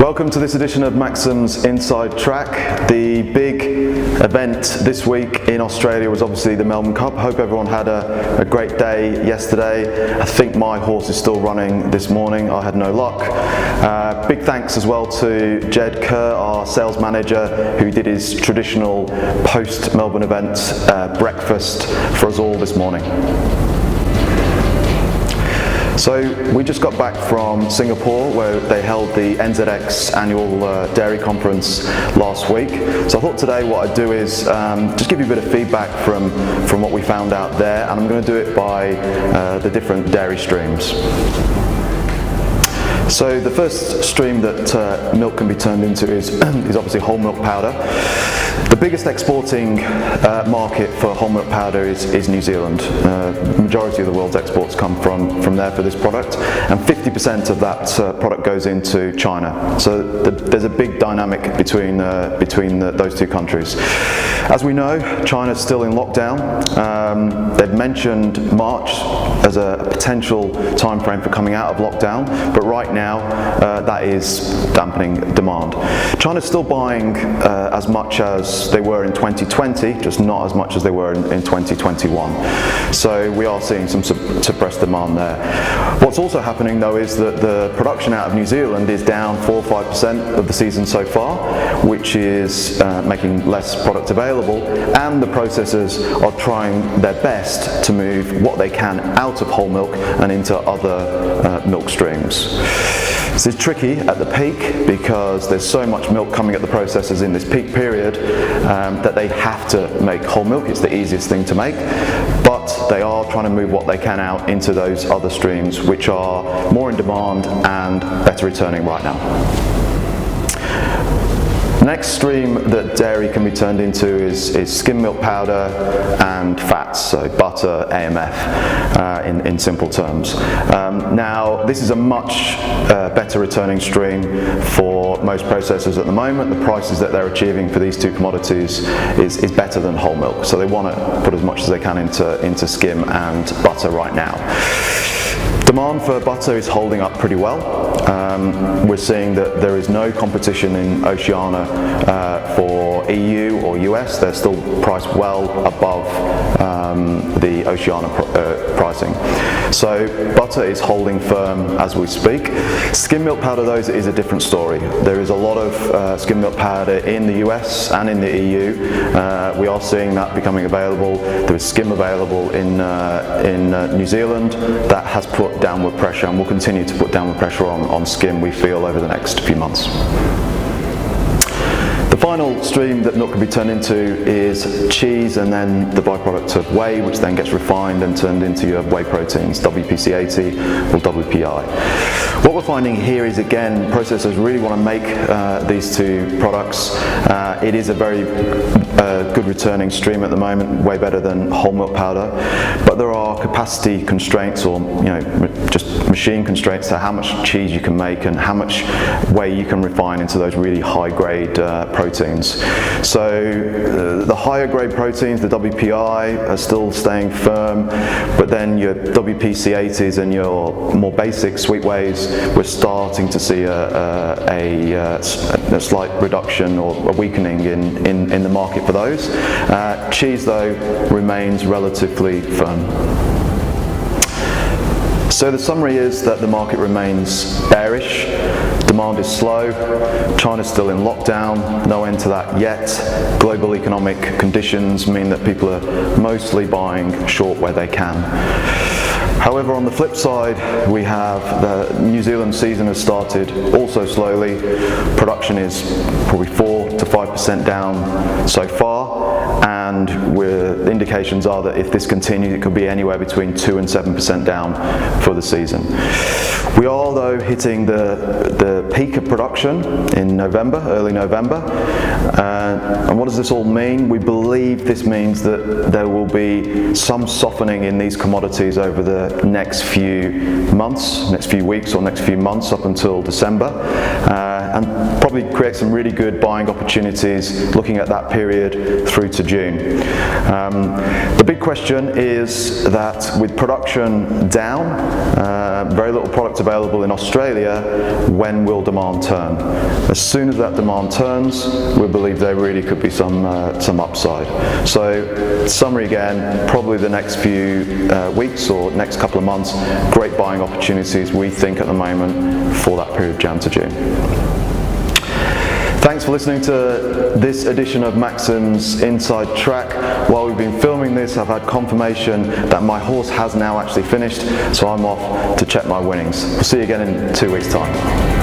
Welcome to this edition of Maxim's Inside Track. The big event this week in Australia was obviously the Melbourne Cup. I hope everyone had a great day yesterday. I think my horse is still running this morning. I had no luck. Big thanks as well to Jed Kerr, our sales manager, who did his traditional post-Melbourne event breakfast for us all this morning. So we just got back from Singapore, where they held the NZX annual dairy conference last week. So I thought today what I'd do is just give you a bit of feedback from what we found out there, and I'm going to do it by the different dairy streams. So the first stream that milk can be turned into is obviously whole milk powder. The biggest exporting market for whole milk powder is New Zealand. The majority of the world's exports come from there for this product, and 50% of that product goes into China. So there's a big dynamic between those two countries. As we know, China's still in lockdown. They've mentioned March as a potential time frame for coming out of lockdown, but right now that is dampening demand. China's still buying as much as they were in 2020, just not as much as they were in 2021. So we are seeing some suppressed demand there. What's also happening though is that the production out of New Zealand is down 4 or 5% of the season so far, which is making less product available, and the processors are trying their best to move what they can out of whole milk and into other milk streams. This is tricky at the peak because there's so much milk coming at the processors in this peak period that they have to make whole milk. It's the easiest thing to make, but they are trying to move what they can out into those other streams which are more in demand and better returning right now. Next stream that dairy can be turned into is skim milk powder and fats, so butter, AMF in simple terms. Now this is a much better returning stream for most processors at the moment. The prices that they're achieving for these two commodities is better than whole milk, so they want to put as much as they can into skim and butter right now. Demand for butter is holding up pretty well. We're seeing that there is no competition in Oceania for EU or US. They're still priced well above the Oceania pricing. So butter is holding firm as we speak. Skim milk powder though is a different story. There is a lot of skim milk powder in the US and in the EU. We are seeing that becoming available. There is skim available in New Zealand. That has put downward pressure and will continue to put downward pressure on skim, we feel, over the next few months. The final stream that milk can be turned into is cheese, and then the byproduct of whey, which then gets refined and turned into your whey proteins, WPC80 or WPI. What we're finding here is, again, processors really want to make these two products. It is a very good returning stream at the moment, way better than whole milk powder, but there are capacity constraints, or just machine constraints to how much cheese you can make and how much whey you can refine into those really high grade proteins. So the higher grade proteins, the WPI, are still staying firm, but then your WPC80s and your more basic sweet wheys, we're starting to see a slight reduction or a weakening in the market for those. Cheese though remains relatively firm. So the summary is that the market remains bearish. Demand is slow. China's still in lockdown. No end to that yet. Global economic conditions mean that people are mostly buying short where they can. However, on the flip side, we have the New Zealand season has started also slowly. Production is probably 4 to 5% down so far, and the indications are that if this continues, it could be anywhere between 2 and 7% down for the season. We are though hitting the peak of production in November, early November. And what does this all mean? We believe this means that there will be some softening in these commodities over the next few months, next few weeks or next few months up until December, and probably create some really good buying opportunities looking at that period through to June. The big question is that with production down, very little product available in Australia, when will demand turn? As soon as that demand turns, we believe there really could be some upside. So, summary again, probably the next few weeks or next couple of months, great buying opportunities we think at the moment for that period of Jan to June. Thanks for listening to this edition of Maxim's Inside Track. While we've been filming this, I've had confirmation that my horse has now actually finished, so I'm off to check my winnings. We'll see you again in 2 weeks' time.